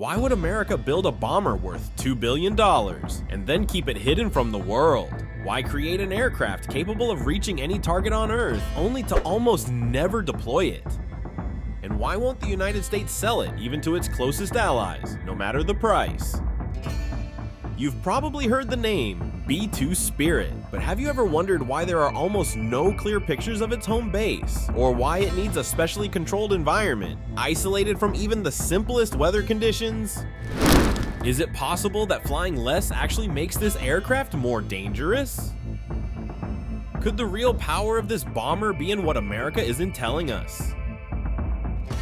Why would America build a bomber worth $2 billion and then keep it hidden from the world? Why create an aircraft capable of reaching any target on Earth only to almost never deploy it? And why won't the United States sell it even to its closest allies, no matter the price? You've probably heard the name B-2 Spirit, but have you ever wondered why there are almost no clear pictures of its home base, or why it needs a specially controlled environment, isolated from even the simplest weather conditions? Is it possible that flying less actually makes this aircraft more dangerous? Could the real power of this bomber be in what America isn't telling us?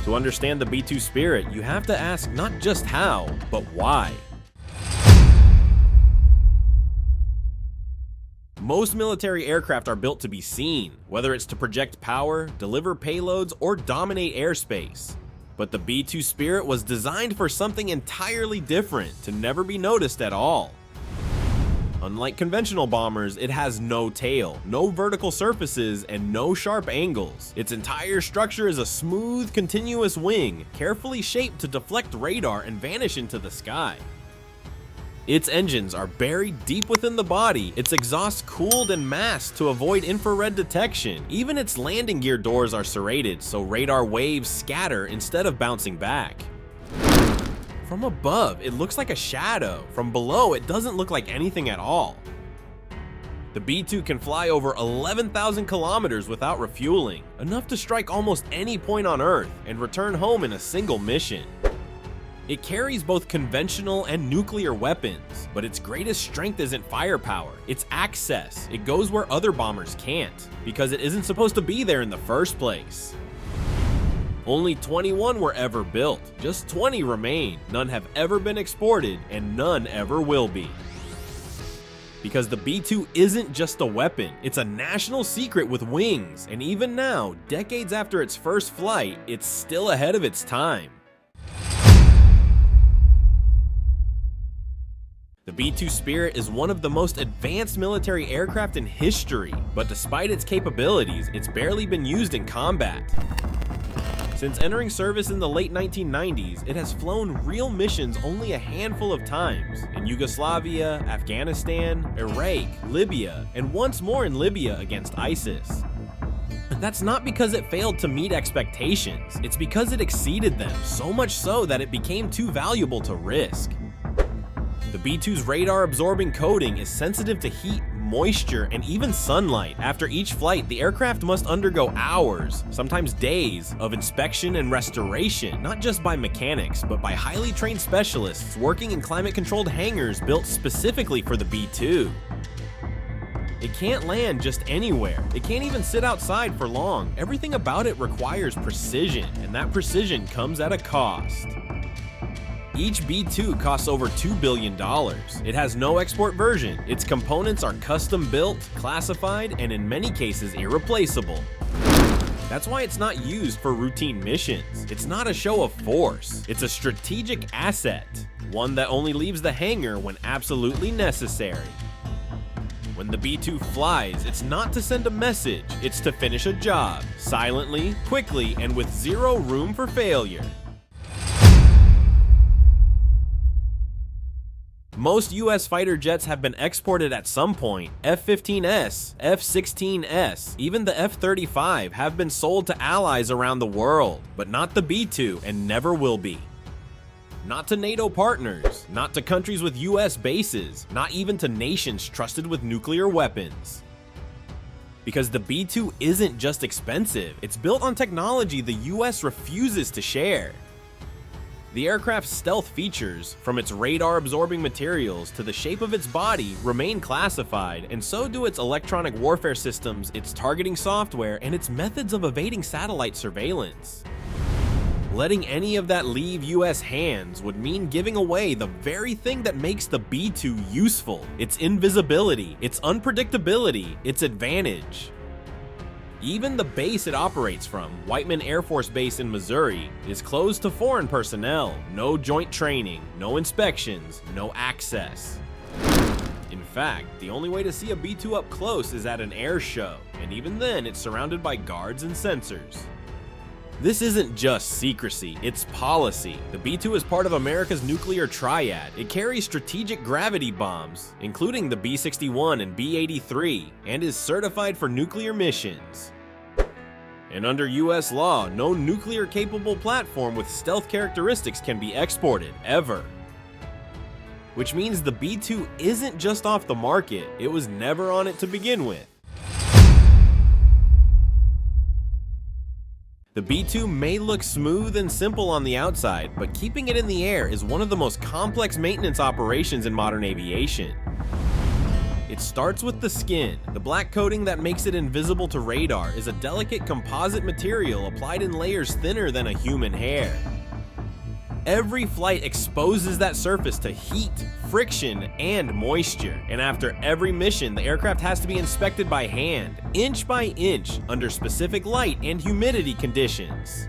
To understand the B-2 Spirit, you have to ask not just how, but why. Most military aircraft are built to be seen, whether it's to project power, deliver payloads, or dominate airspace. But the B-2 Spirit was designed for something entirely different, to never be noticed at all. Unlike conventional bombers, it has no tail, no vertical surfaces, and no sharp angles. Its entire structure is a smooth, continuous wing, carefully shaped to deflect radar and vanish into the sky. Its engines are buried deep within the body, its exhaust cooled and masked to avoid infrared detection. Even its landing gear doors are serrated so radar waves scatter instead of bouncing back. From above, it looks like a shadow. From below, it doesn't look like anything at all. The B-2 can fly over 11,000 kilometers without refueling, enough to strike almost any point on Earth and return home in a single mission. It carries both conventional and nuclear weapons, but its greatest strength isn't firepower, it's access. It goes where other bombers can't, because it isn't supposed to be there in the first place. Only 21 were ever built, just 20 remain, none have ever been exported, and none ever will be. Because the B-2 isn't just a weapon, it's a national secret with wings, and even now, decades after its first flight, it's still ahead of its time. The B-2 Spirit is one of the most advanced military aircraft in history, but despite its capabilities, it's barely been used in combat. Since entering service in the late 1990s, it has flown real missions only a handful of times, in Yugoslavia, Afghanistan, Iraq, Libya, and once more in Libya against ISIS. That's not because it failed to meet expectations, it's because it exceeded them, so much so that it became too valuable to risk. The B-2's radar-absorbing coating is sensitive to heat, moisture, and even sunlight. After each flight, the aircraft must undergo hours, sometimes days, of inspection and restoration, not just by mechanics, but by highly trained specialists working in climate-controlled hangars built specifically for the B-2. It can't land just anywhere. It can't even sit outside for long. Everything about it requires precision, and that precision comes at a cost. Each B-2 costs over $2 billion. It has no export version. Its components are custom built, classified, and in many cases irreplaceable. That's why it's not used for routine missions. It's not a show of force. It's a strategic asset, one that only leaves the hangar when absolutely necessary. When the B-2 flies, it's not to send a message, it's to finish a job, silently, quickly, and with zero room for failure. Most US fighter jets have been exported at some point. F-15S, F-16S, even the F-35 have been sold to allies around the world, but not the B-2 and never will be. Not to NATO partners, not to countries with US bases, not even to nations trusted with nuclear weapons. Because the B-2 isn't just expensive, it's built on technology the US refuses to share. The aircraft's stealth features, from its radar-absorbing materials to the shape of its body, remain classified, and so do its electronic warfare systems, its targeting software, and its methods of evading satellite surveillance. Letting any of that leave US hands would mean giving away the very thing that makes the B-2 useful: its invisibility, its unpredictability, its advantage. Even the base it operates from, Whiteman Air Force Base in Missouri, is closed to foreign personnel. No joint training, no inspections, no access. In fact, the only way to see a B-2 up close is at an air show, and even then it's surrounded by guards and sensors. This isn't just secrecy, it's policy. The B-2 is part of America's nuclear triad. It carries strategic gravity bombs, including the B-61 and B-83, and is certified for nuclear missions. And under US law, no nuclear-capable platform with stealth characteristics can be exported, ever. Which means the B-2 isn't just off the market, it was never on it to begin with. The B-2 may look smooth and simple on the outside, but keeping it in the air is one of the most complex maintenance operations in modern aviation. It starts with the skin. The black coating that makes it invisible to radar is a delicate composite material applied in layers thinner than a human hair. Every flight exposes that surface to heat, friction, and moisture. And after every mission, the aircraft has to be inspected by hand, inch by inch, under specific light and humidity conditions.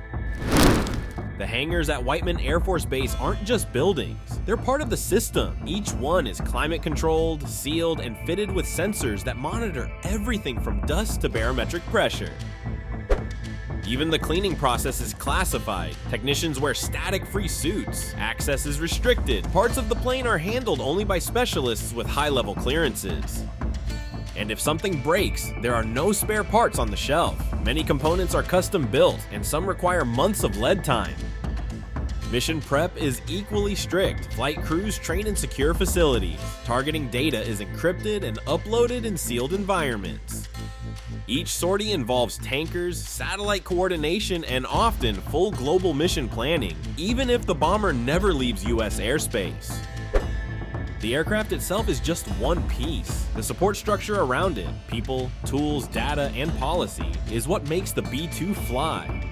The hangars at Whiteman Air Force Base aren't just buildings, they're part of the system. Each one is climate controlled, sealed, and fitted with sensors that monitor everything from dust to barometric pressure. Even the cleaning process is classified. Technicians wear static-free suits. Access is restricted. Parts of the plane are handled only by specialists with high-level clearances. And if something breaks, there are no spare parts on the shelf. Many components are custom built, and some require months of lead time. Mission prep is equally strict. Flight crews train in secure facilities. Targeting data is encrypted and uploaded in sealed environments. Each sortie involves tankers, satellite coordination, and often full global mission planning, even if the bomber never leaves US airspace. The aircraft itself is just one piece. The support structure around it, people, tools, data, and policy, is what makes the B-2 fly.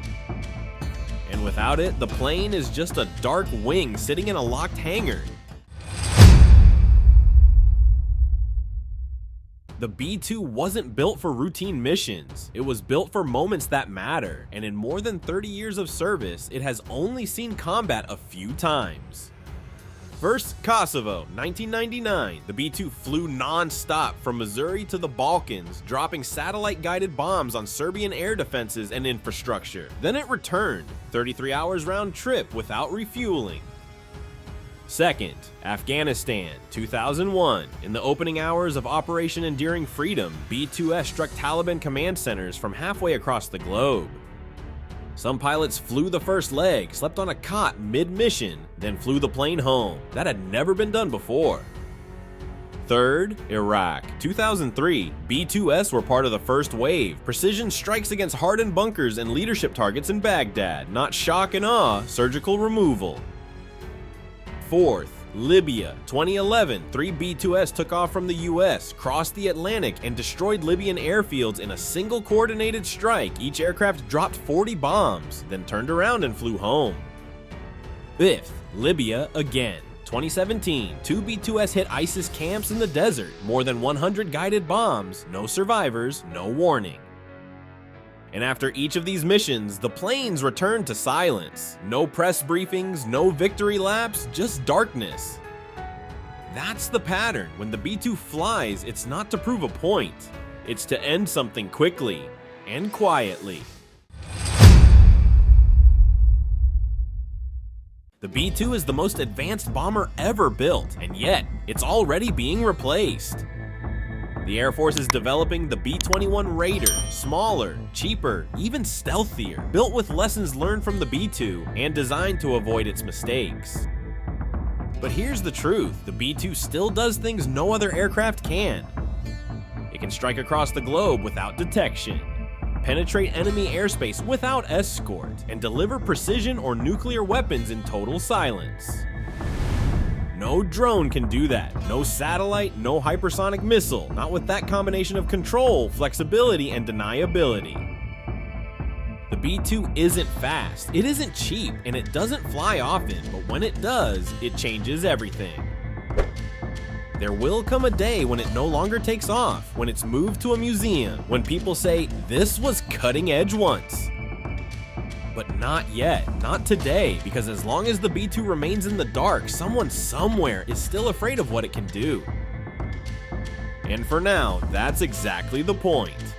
And without it, the plane is just a dark wing sitting in a locked hangar. The B-2 wasn't built for routine missions. It was built for moments that matter, and in more than 30 years of service, it has only seen combat a few times. First, Kosovo, 1999. The B-2 flew non-stop from Missouri to the Balkans, dropping satellite-guided bombs on Serbian air defenses and infrastructure. Then it returned, 33 hours round trip without refueling. Second, Afghanistan, 2001. In the opening hours of Operation Enduring Freedom, B-2S struck Taliban command centers from halfway across the globe. Some pilots flew the first leg, slept on a cot mid-mission, then flew the plane home. That had never been done before. Third, Iraq, 2003. B-2S were part of the first wave. Precision strikes against hardened bunkers and leadership targets in Baghdad. Not shock and awe, surgical removal. Fourth, Libya, 2011. 3 B-2S took off from the US, crossed the Atlantic, and destroyed Libyan airfields in a single coordinated strike. Each aircraft dropped 40 bombs, then turned around and flew home. Fifth, Libya again. 2017, 2 B-2S hit ISIS camps in the desert, more than 100 guided bombs, no survivors, no warning. And after each of these missions, the planes returned to silence. No press briefings, no victory laps, just darkness. That's the pattern. When the B-2 flies, it's not to prove a point. It's to end something quickly and quietly. The B-2 is the most advanced bomber ever built, and yet, it's already being replaced. The Air Force is developing the B-21 Raider, smaller, cheaper, even stealthier, built with lessons learned from the B-2 and designed to avoid its mistakes. But here's the truth, the B-2 still does things no other aircraft can. It can strike across the globe without detection, penetrate enemy airspace without escort, and deliver precision or nuclear weapons in total silence. No drone can do that. No satellite, no hypersonic missile. Not with that combination of control, flexibility, and deniability. The B-2 isn't fast, it isn't cheap, and it doesn't fly often, but when it does, it changes everything. There will come a day when it no longer takes off, when it's moved to a museum, when people say, "This was cutting edge once." But not yet, not today, because as long as the B-2 remains in the dark, someone somewhere is still afraid of what it can do. And for now, that's exactly the point.